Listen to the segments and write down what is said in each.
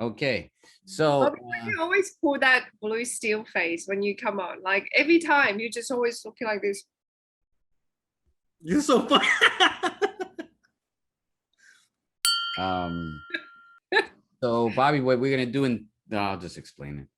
Okay, so you always pull that blue steel face when you come on. Like every time, you just always looking like this. You're so funny. So Bobby, what we're gonna do I'll just explain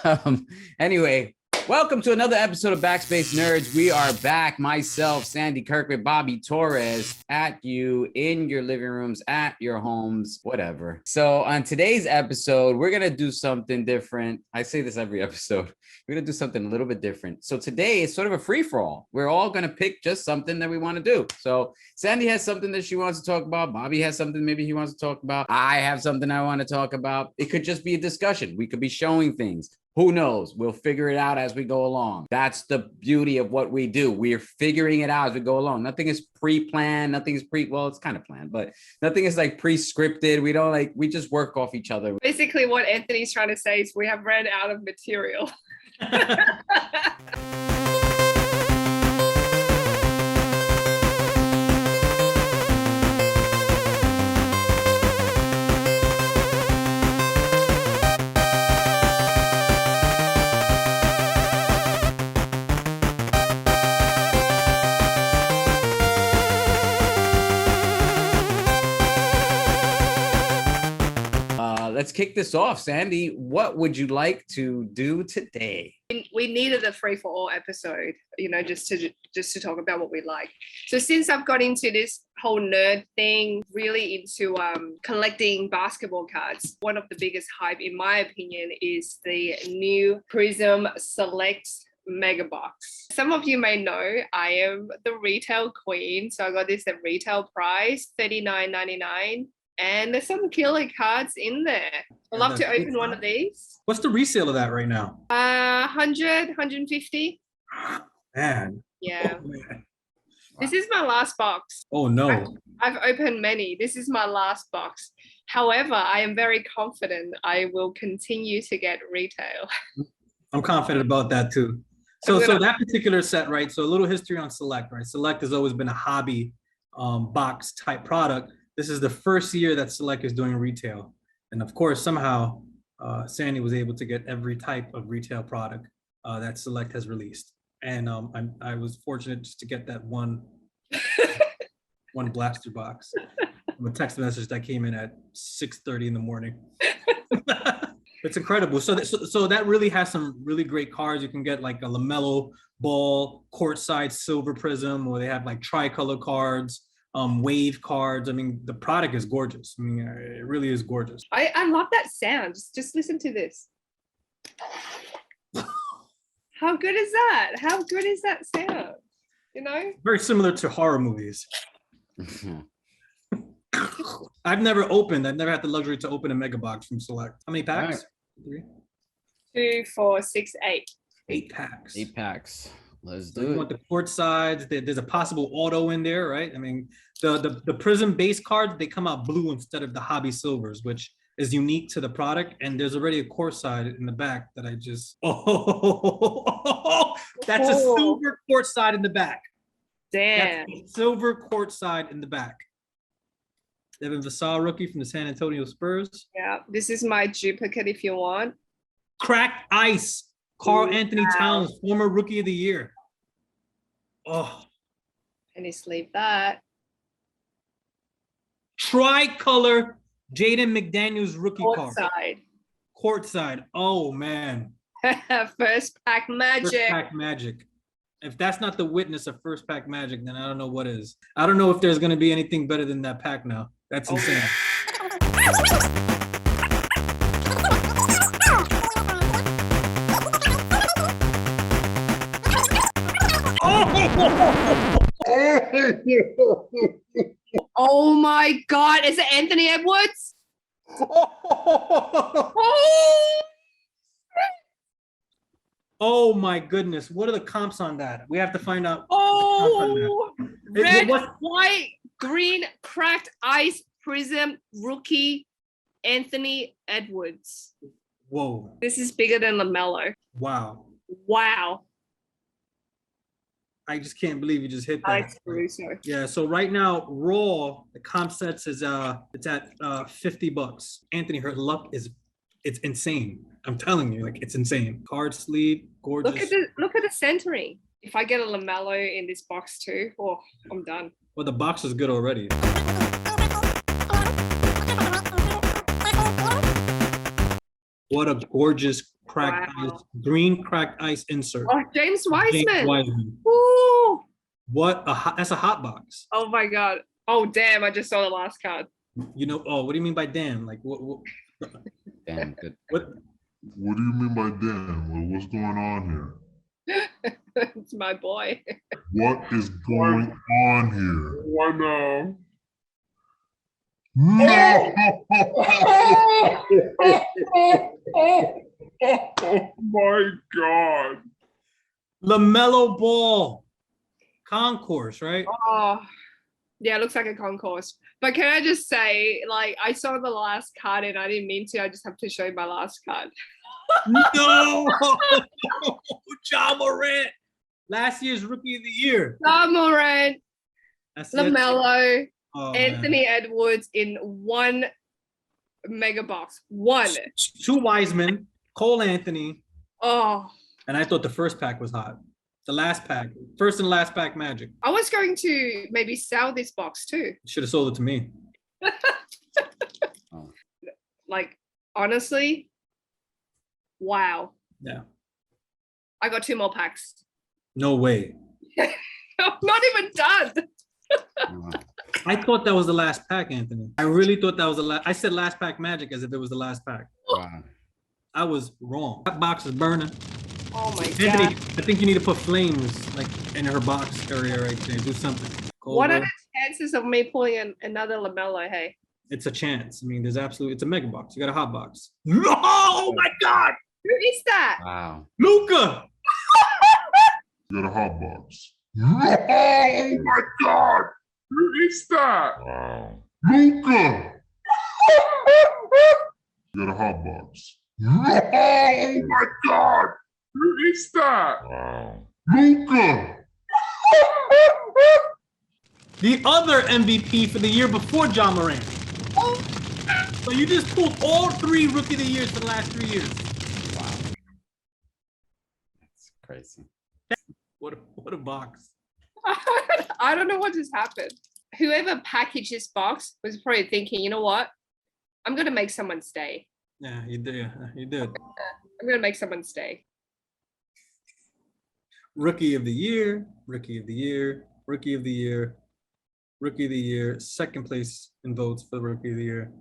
it. Anyway, welcome to another episode of BackSpace NerdZ. We are back. Myself, Sandy Kirkman, Bobby Torres, at you in your living rooms, at your homes, whatever. So on today's episode, we're gonna do something different. I say this every episode. We're gonna do something a little bit different. So today is sort of a free-for-all. We're all gonna pick just something that we want to do. So Sandy has something that she wants to talk about. Bobby has something maybe he wants to talk about. I have something I want to talk about. It could just be a discussion. We could be showing things. Who knows? We'll figure it out as we go along. That's the beauty of what we do. We're figuring it out as we go along. Nothing is pre-planned. Nothing is well, it's kind of planned, but nothing is like pre-scripted. We just work off each other. Basically, what Anthony's trying to say is we have ran out of material. Let's kick this off. Sandy, what would you like to do today? We needed a free-for-all episode, just to talk about what we like. So since I've got into this whole nerd thing, really into collecting basketball cards, one of the biggest hype, in my opinion, is the new Prizm Select Mega Box. Some of you may know I am the retail queen, so I got this at retail price, $39.99. And there's some killer cards in there. I'd love to open one of these. What's the resale of that right now? 100, 150. Man. Yeah. Oh, man. This is my last box. Oh, no. I've opened many. This is my last box. However, I am very confident I will continue to get retail. I'm confident about that too. So that particular set, right? So a little history on Select, right? Select has always been a hobby box type product. This is the first year that Select is doing retail. And of course, somehow, Sandy was able to get every type of retail product that Select has released. And I was fortunate just to get that one blaster box from a text message that came in at 6:30 in the morning. It's incredible. So that really has some really great cards. You can get like a LaMelo Ball, courtside silver prism, or they have like tricolor cards. Wave cards. I mean, the product is gorgeous. I mean, it really is gorgeous. I love that sound. Just listen to this. How good is that? How good is that sound? Very similar to horror movies. I've never had the luxury to open a mega box from Select. How many packs? Right. 3, 2, 4, 6, 8. 8 packs. 8 packs. Let's do it. You want the court sides. There's a possible auto in there, right? I mean, the Prizm base cards, they come out blue instead of the hobby silvers, which is unique to the product. And there's already a court side in the back that I just, that's a silver court side in the back. Damn. That's a silver court side in the back. Devin Vassell, rookie from the San Antonio Spurs. Yeah, this is my duplicate if you want. Cracked ice. Karl Anthony Towns, former rookie of the year. Oh. And you sleeve that. Tricolor Jaden McDaniels rookie card. Courtside. Oh, man. First pack magic. First pack magic. If that's not the witness of first pack magic, then I don't know what is. I don't know if there's going to be anything better than that pack now. That's insane. Oh my God. Is it Anthony Edwards? Oh my goodness. What are the comps on that? We have to find out. Oh, red, white, green, cracked ice, Prizm, rookie, Anthony Edwards. Whoa. This is bigger than LaMelo. Wow. Wow. I just can't believe you just hit that. Alex Caruso. Yeah, so right now, Raw, the comp sets is it's at $50. Anthony, her luck it's insane. I'm telling you, like it's insane. Card sleeve, gorgeous. Look at the centering. If I get a LaMelo in this box too, oh, I'm done. Well, the box is good already. What a gorgeous cracked ice, green cracked ice insert. Oh, James Wiseman. Ooh. That's a hot box. Oh my God. Oh damn, I just saw the last card. You know, what do you mean by damn? Like what Damn good. What do you mean by damn? What's going on here? It's my boy. What is going on here? Why now? No! Oh my God. LaMelo Ball concourse, right? Oh, yeah, it looks like a concourse. But can I just say, like, I saw the last card and I didn't mean to. I just have to show you my last card. No! Ja Morant, last year's Rookie of the Year. Ja Morant, LaMelo, Anthony man. Edwards in one mega box. One. 2 Wiseman, Cole Anthony. Oh. And I thought the first pack was hot. The last pack, first and last pack Magic. I was going to maybe sell this box too. Should have sold it to me. Like, honestly, wow. Yeah. I got 2 more packs. No way. I'm not even done. I thought that was the last pack, Anthony. I really thought that was the last. I said last pack Magic as if it was the last pack. Wow. I was wrong. That box is burning. Oh my Anthony, God. I think you need to put flames like in her box area right there. Do something. What are the chances of me pulling another LaMelo? Hey. It's a chance. I mean, there's absolutely. It's a mega box. You got a hot box. Oh my God! Who is that? Wow. Luka. You got a hot box. Oh my God. Who is that? Wow. Luka! You got a hot box. Oh my God. Who is that? Wow. Luka! The other MVP for the year before Ja Morant. So you just pulled all 3 Rookie of the Years for the last 3 years. Wow. That's crazy. What a box. I don't know what just happened. Whoever packaged this box was probably thinking, you know what? I'm going to make someone stay. Yeah, you did. You did. I'm going to make someone stay. Rookie of the Year, Rookie of the Year, Rookie of the Year, Rookie of the Year, second place in votes for Rookie of the Year.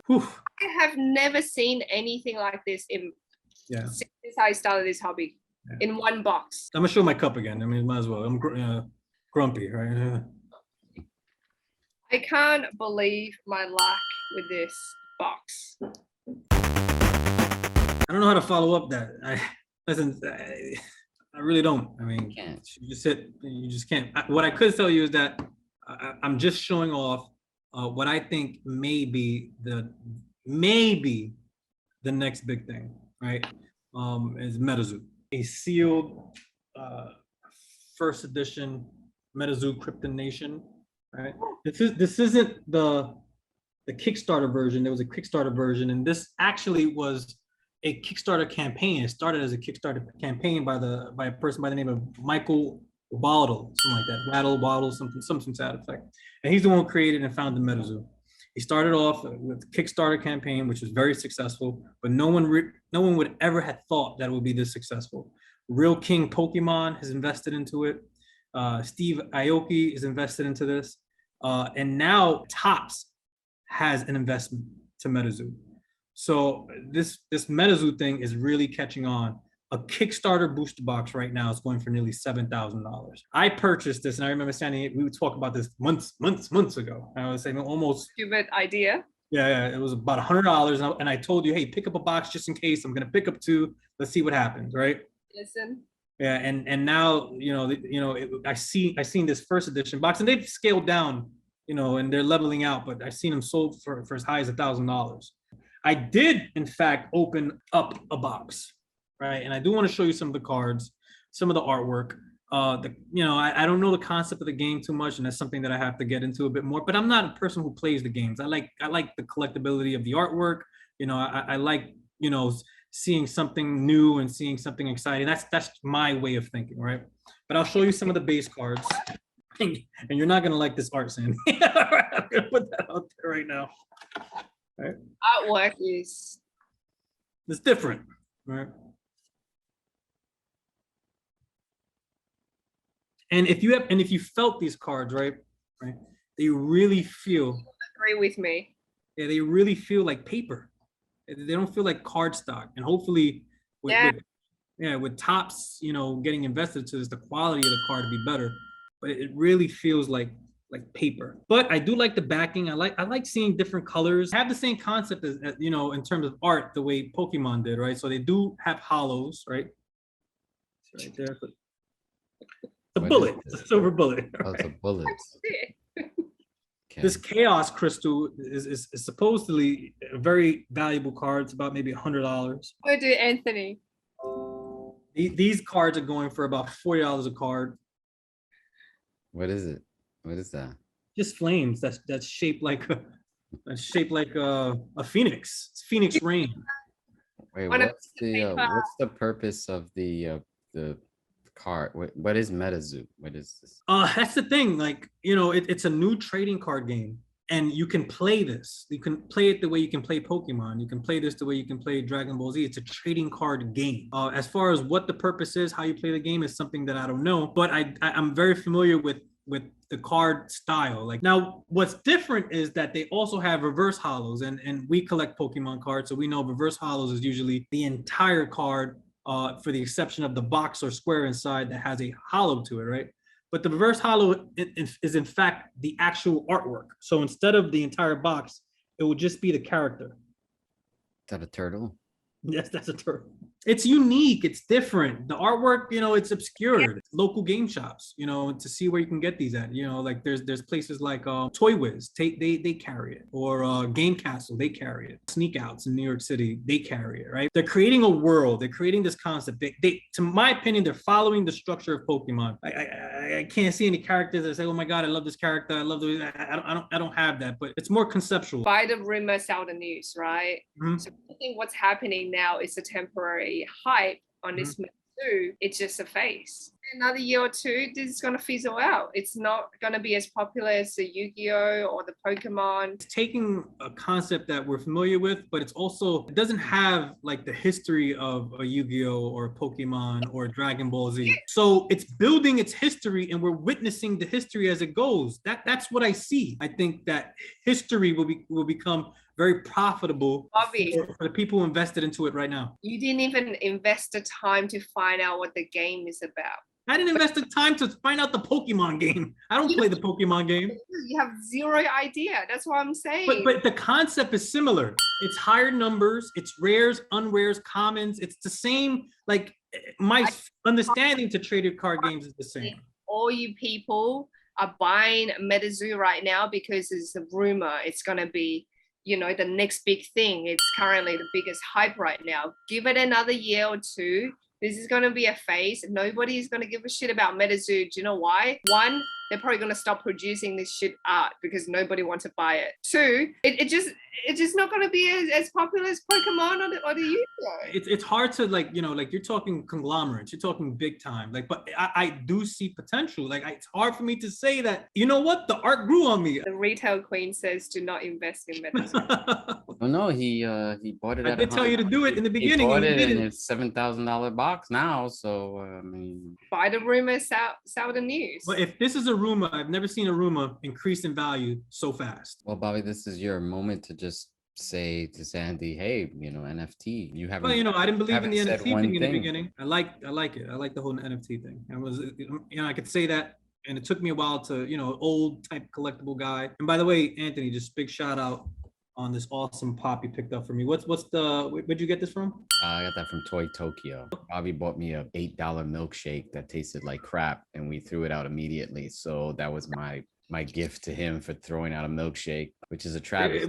Whew. I have never seen anything like this since I started this hobby. Yeah. In one box. I'm gonna show my cup again. I mean, might as well. I'm grumpy, right? I can't believe my luck with this box. I don't know how to follow up that. I really don't. I mean, you just can't. What I could tell you is that I'm just showing off what I think may be the next big thing, right? Is Metazoo, a sealed first edition Metazoo Krypton Nation, right? This isn't the Kickstarter version. There was a Kickstarter version, and this actually was a Kickstarter campaign. It started as a Kickstarter campaign by a person by the name of Michael Waddle, something like that. Waddle, something to that effect. And he's the one who created and founded Metazoo. He started off with a Kickstarter campaign, which was very successful, but no one would ever have thought that it would be this successful. Real King Pokemon has invested into it. Steve Aoki is invested into this. And now Topps has an investment to Metazoo. So this Metazoo thing is really catching on. A Kickstarter booster box right now is going for nearly $7,000. I purchased this, and I remember we would talk about this months ago. I was saying almost Stupid idea. Yeah, it was about $100, and I told you, hey, pick up a box just in case. I'm gonna pick up 2. Let's see what happens, right? Listen. Yeah, and now I seen this first edition box, and they've scaled down, and they're leveling out, but I've seen them sold for as high as $1,000. I did, in fact, open up a box, right? And I do want to show you some of the cards, some of the artwork. I don't know the concept of the game too much, and that's something that I have to get into a bit more. But I'm not a person who plays the games. I like the collectability of the artwork. I like seeing something new and seeing something exciting. That's my way of thinking, right? But I'll show you some of the base cards, and you're not gonna like this art, Sandy. I'm gonna put that out there right now. All right. Artwork is It's different, right? And if you felt these cards, right, they really feel. Agree with me. Yeah, they really feel like paper. They don't feel like cardstock. And hopefully, with Topps, getting invested to this, the quality of the card to be better. But it really feels like paper. But I do like the backing. I like seeing different colors. I have the same concept as in terms of art, the way Pokemon did, right? So they do have hollows, right? It's right there. A bullet. It's a silver bullet. Oh, it's a bullet. Okay. This chaos crystal is supposedly a very valuable card. It's about maybe $100. What do Anthony? These cards are going for about $40 a card. What is it? What is that? Just flames. That's shaped like a phoenix. It's Phoenix Rain. Wait, what's the purpose of the card? What is Metazoo? What is this? That's the thing. It's a new trading card game, and you can play this. You can play it the way you can play Pokemon. You can play this the way you can play Dragon Ball Z. It's a trading card game. As far as what the purpose is, how you play the game is something that I don't know, but I'm very familiar with the card style. Now, what's different is that they also have reverse hollows, and we collect Pokemon cards, so we know reverse hollows is usually the entire card. For the exception of the box or square inside that has a hollow to it, right? But the reverse hollow is in fact the actual artwork. So instead of the entire box, it would just be the character. Is that a turtle? Yes, that's a turtle. It's unique. It's different. The artwork, it's obscured. Local game shops, to see where you can get these at. There's places like Toy Wiz, they carry it, or Game Castle, they carry it. Sneak Outs in New York City, they carry it, right? They're creating a world. They're creating this concept. They to my opinion, they're following the structure of Pokemon. I can't see any characters that say, oh my God, I love this character. I love the. I don't have that, but it's more conceptual. Buy the rumor, sell the news, right? Mm-hmm. So I think what's happening now is a temporary hype on this Metazoo. It's just a phase. Another year or two, this is going to fizzle out. It's not going to be as popular as the Yu-Gi-Oh or the Pokemon. It's taking a concept that we're familiar with, but it doesn't have the history of a Yu-Gi-Oh or a Pokemon or a Dragon Ball Z. So it's building its history, and we're witnessing the history as it goes. That's what I see. I think that history will become very profitable for the people who invested into it right now. You didn't even invest the time to find out what the game is about. I didn't invest the time to find out the Pokemon game. I don't play the Pokemon game. You have zero idea. That's what I'm saying. But the concept is similar. It's higher numbers. It's rares, unrares, commons. It's the same. My understanding to traded card games is the same. All you people are buying Metazoo right now because it's a rumor. It's going to be the next big thing. It's currently the biggest hype right now. Give it another year or two. This is going to be a phase. Nobody is going to give a shit about Metazoo. Do you know why? One, they're probably going to stop producing this shit art because nobody wants to buy it. Two, it's just not going to be as popular as Pokemon or the Yu-Gi-Oh. It's hard to you're talking conglomerates, you're talking big time. But I do see potential. It's hard for me to say that. You know what? The art grew on me. The retail queen says do not invest in Metazoo. Oh no, he bought it. I did tell you to do it in the beginning. He bought it in its $7,000 box now. So I mean, buy the rumor, sell the news. But if this is a rumor, I've never seen a rumor increase in value so fast. Well, Bobby, this is your moment to just say to Sandy, hey, NFT. You haven't. Well, I didn't believe in the NFT thing in the beginning. I like it. I like the whole NFT thing. I was, I could say that. And it took me a while to, old type collectible guy. And by the way, Anthony, just big shout out on this awesome pop you picked up for me. Where'd you get this from? I got that from Toy Tokyo. Bobby bought me a $8 milkshake that tasted like crap, and we threw it out immediately. So that was my my gift to him for throwing out a milkshake, which is a travesty.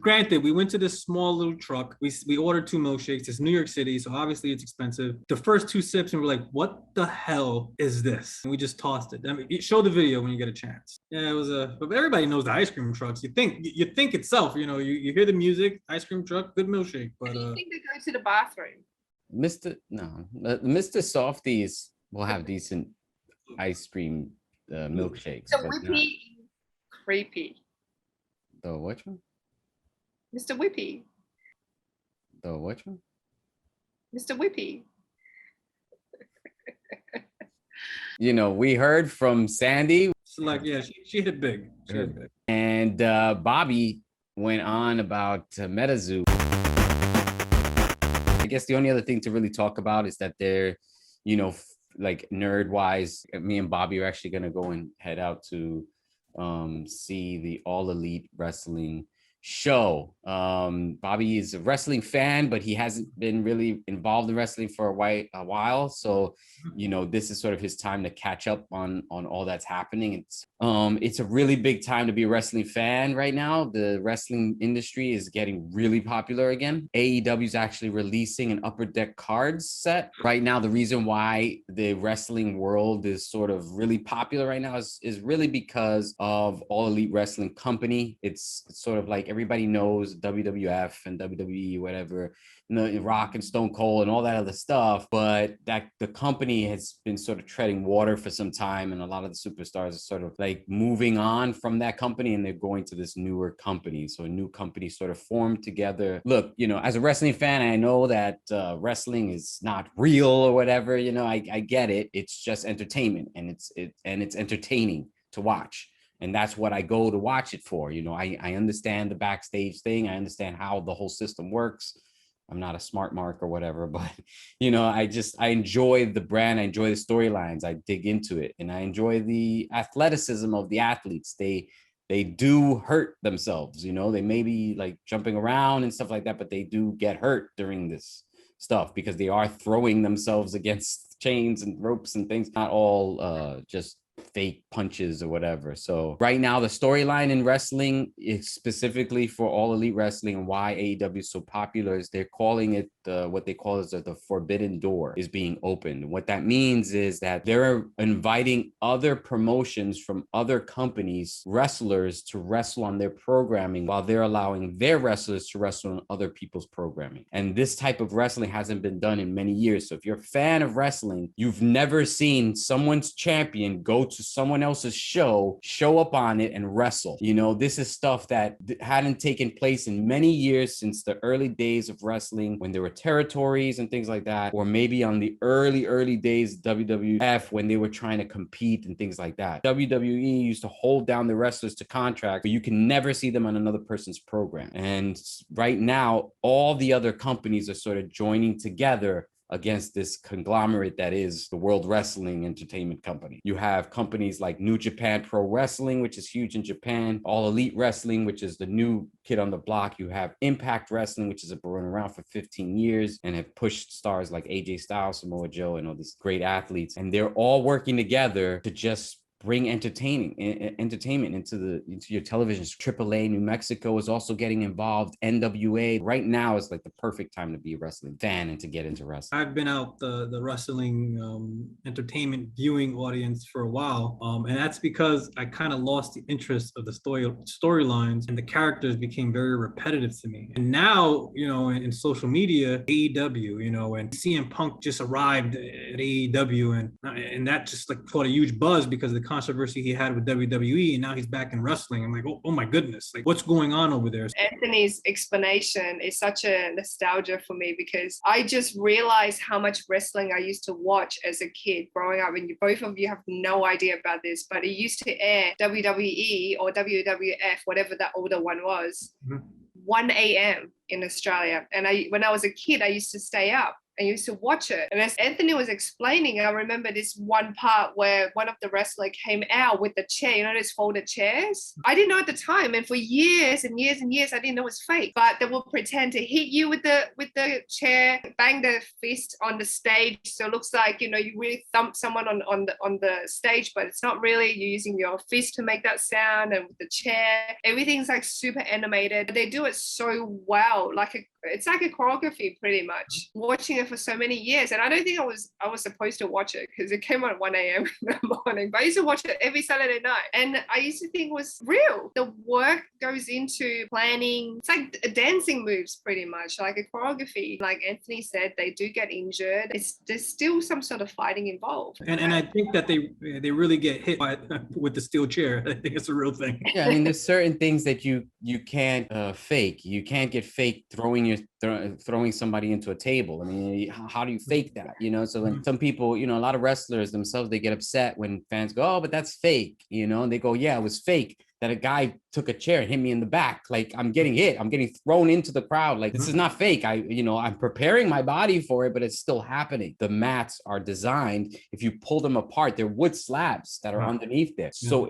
Granted, we went to this small little truck. We ordered 2 milkshakes. It's New York City, so obviously it's expensive. The first 2 sips, and we're like, "What the hell is this?" And we just tossed it. I mean, show the video when you get a chance. Yeah, it was but everybody knows the ice cream trucks. You think itself, you hear the music, ice cream truck, good milkshake. But you think they go to the bathroom? Mr. Softies will have decent ice cream milkshakes. The Whippy, creepy. The which one? Mr. Whippy. The which one? Mr. Whippy. We heard from Sandy. So yeah, she hit big. And Bobby went on about Metazoo. I guess the only other thing to really talk about is that they're, like nerd wise, me and Bobby are actually going to go and head out to see the All Elite Wrestling show. Bobby is a wrestling fan, but he hasn't been really involved in wrestling for a while. So, this is sort of his time to catch up on all that's happening. It's a really big time to be a wrestling fan right now. The wrestling industry is getting really popular again. AEW is actually releasing an Upper Deck cards set right now. The reason why the wrestling world is sort of really popular right now is really because of All Elite Wrestling Company. It's sort of like everybody knows WWF and WWE, whatever, Rock and Stone Cold and all that other stuff, but that the company has been sort of treading water for some time, and a lot of the superstars are sort of like moving on from that company and they're going to this newer company. So a new company sort of formed together. Look, as a wrestling fan, I know that wrestling is not real or whatever, I get it. It's just entertainment, and it's entertaining to watch. And that's what I go to watch it for. I understand the backstage thing. I understand how the whole system works. I'm not a smart mark or whatever, but I enjoy the brand. I enjoy the storylines. I dig into it, and I enjoy the athleticism of the athletes. They do hurt themselves. They may be like jumping around and stuff like that, but they do get hurt during this stuff because they are throwing themselves against chains and ropes and things. Not all just fake punches or whatever. So right now, the storyline in wrestling is specifically for All Elite Wrestling, and why AEW is so popular is they're calling it what they call is the forbidden door is being opened. What that means is that they're inviting other promotions from other companies, wrestlers, to wrestle on their programming while they're allowing their wrestlers to wrestle on other people's programming. And this type of wrestling hasn't been done in many years. So if you're a fan of wrestling, you've never seen someone's champion go to someone else's show up on it and wrestle. This is stuff that hadn't taken place in many years, since the early days of wrestling when there were territories and things like that, or maybe on the early days of WWF when they were trying to compete and things like that. WWE used to hold down the wrestlers to contract, but you can never see them on another person's program. And right now, all the other companies are sort of joining together against this conglomerate that is the World Wrestling Entertainment Company. You have companies like New Japan Pro Wrestling, which is huge in Japan, All Elite Wrestling, which is the new kid on the block. You have Impact Wrestling, which has been around for 15 years and have pushed stars like AJ Styles, Samoa Joe, and all these great athletes. And they're all working together to just bring entertainment into your televisions. AAA New Mexico is also getting involved. NWA right now is like the perfect time to be a wrestling fan and to get into wrestling. I've been out the wrestling entertainment viewing audience for a while, and that's because I kind of lost the interest of the storylines, and the characters became very repetitive to me. And now, in social media, AEW, and CM Punk just arrived at AEW, and that just like caught a huge buzz because of the controversy he had with WWE, and now he's back in wrestling. I'm like, oh my goodness, like what's going on over there? Anthony's explanation is such a nostalgia for me, because I just realized how much wrestling I used to watch as a kid growing up, and both of you have no idea about this, but it used to air WWE or WWF, whatever that older one was, 1 a.m. in Australia. And when I was a kid, I used to stay up I used to watch it. And as Anthony was explaining, I remember this one part where one of the wrestlers came out with the chair, you know, those folded chairs. I didn't know at the time. And for years and years and years, I didn't know it was fake. But they will pretend to hit you with the chair, bang the fist on the stage. So it looks like, you know, you really thump someone on the stage, but it's not really. You're using your fist to make that sound, and with the chair, everything's like super animated. They do it so well. It's like a choreography pretty much. Watching it for so many years. And I don't think I was supposed to watch it because it came on at 1 a.m. in the morning. But I used to watch it every Saturday night. And I used to think it was real. The work goes into planning. It's like dancing moves pretty much, like a choreography. Like Anthony said, they do get injured. There's still some sort of fighting involved. And I think that they really get hit with the steel chair. I think it's a real thing. Yeah, I mean, there's certain things that you can't fake. You can't get fake throwing somebody into a table. I mean, how do you fake that? You know, so when some people, you know, a lot of wrestlers themselves, they get upset when fans go, "Oh, but that's fake," you know, and they go, "Yeah, it was fake that a guy took a chair and hit me in the back. Like, I'm getting hit. I'm getting thrown into the crowd. Like, this is not fake. I'm preparing my body for it, but it's still happening." The mats are designed. If you pull them apart, they're wood slabs that are underneath there. So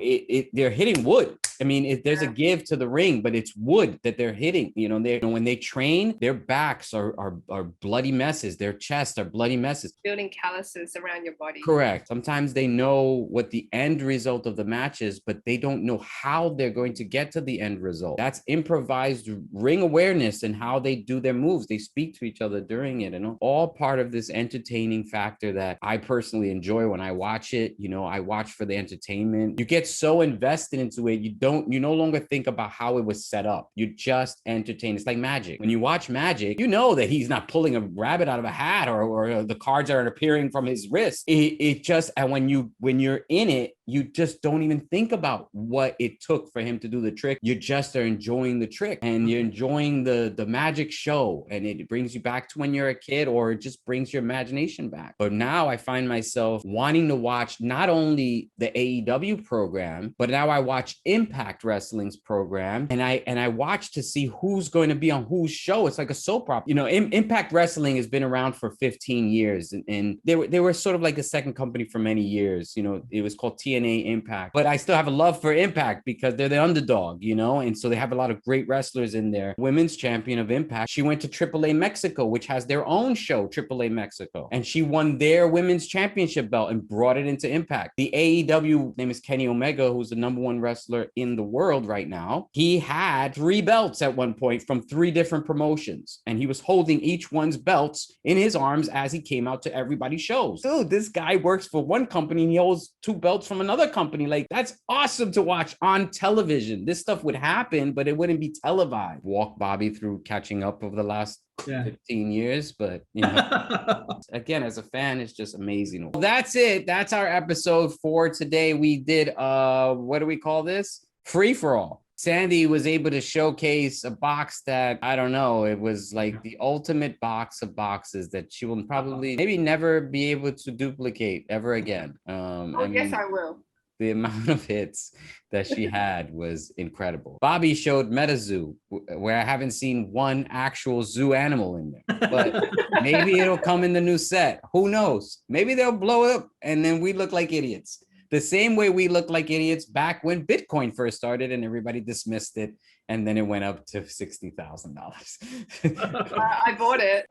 they're hitting wood. I mean, there's a give to the ring, but it's wood that they're hitting. You know, when they train, their backs are bloody messes. Their chests are bloody messes. Building calluses around your body. Correct. Sometimes they know what the end result of the match is, but they don't know how they're going to get to the end result. That's improvised ring awareness and how they do their moves. They speak to each other during it, and all part of this entertaining factor that I personally enjoy when I watch it. You know, I watch for the entertainment. You get so invested into it, you no longer think about how it was set up. You just entertain. It's like magic. When you watch magic, you know that he's not pulling a rabbit out of a hat or the cards aren't appearing from his wrist. It just, and when you're in it, you just don't even think about what it took for him to do the trick. You just are enjoying the trick, and you're enjoying the magic show, and it brings you back to when you're a kid, or it just brings your imagination back. But now I find myself wanting to watch not only the AEW program, but now I watch Impact Wrestling's program, and I watch to see who's going to be on whose show. It's like a soap opera. You know, Impact Wrestling has been around for 15 years, and they were sort of like a second company for many years. You know, it was called TNA Impact, but I still have a love for Impact because they're the underdog, you know, and so they have a lot of great wrestlers in there. Women's champion of Impact, she went to AAA Mexico, which has their own show, AAA Mexico, and she won their women's championship belt and brought it into Impact. The AEW name is Kenny Omega, who's the #1 wrestler in the world right now. He had 3 belts at one point from 3 different promotions, and he was holding each one's belts in his arms as he came out to everybody's shows. Dude, this guy works for one company and he holds 2 belts from another company. Like, that's awesome to watch on television. This stuff would happen, but it wouldn't be televised. Walk Bobby through catching up over the last 15 years, but you know, again, as a fan, it's just amazing. Well, that's it. That's our episode for today. We did what do we call this? Free for all. Sandy was able to showcase a box that, I don't know, it was like the ultimate box of boxes that she will probably maybe never be able to duplicate ever again. Yes, I will. The amount of hits that she had was incredible. Bobby showed Metazoo, where I haven't seen one actual zoo animal in there, but maybe it'll come in the new set. Who knows? Maybe they'll blow up and then we look like idiots. The same way we looked like idiots back when Bitcoin first started and everybody dismissed it. And then it went up to $60,000. I bought it.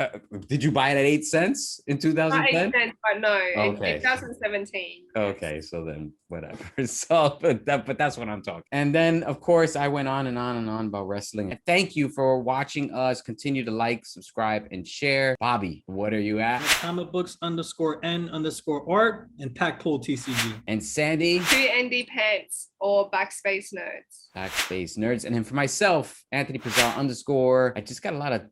Did you buy it at 8 cents in 2010? Not 8 cents, but no, Okay. in 2017. Okay, so then whatever. So, but that's what I'm talking. And then, of course, I went on and on and on about wrestling. And thank you for watching us. Continue to like, subscribe, and share. Bobby, what are you at? Comicbooks_N_art and Packpool TCG. And Sandy? 2ND Pants or BackSpace NerdZ. BackSpace NerdZ. And then for myself, Anthony Pizarro_. I just got a lot of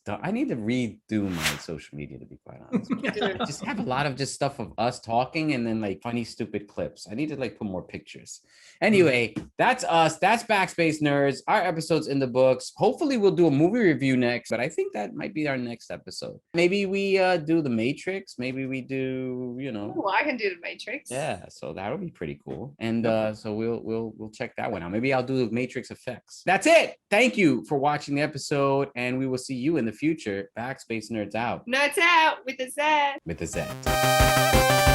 I need to redo my social media, to be quite honest. I just have a lot of just stuff of us talking and then like funny, stupid clips. I need to like put more pictures. Anyway, that's us. That's BackSpace NerdZ. Our episode's in the books. Hopefully we'll do a movie review next, but I think that might be our next episode. Maybe we do The Matrix. Maybe we do, you know. Oh, I can do The Matrix. Yeah, so that'll be pretty cool. And so we'll check that one out. Maybe I'll do The Matrix effects. That's it. Thank you for watching the episode, and we will see you you in the future. Backspace Nerds out. Nerds out with a Z. With a Z.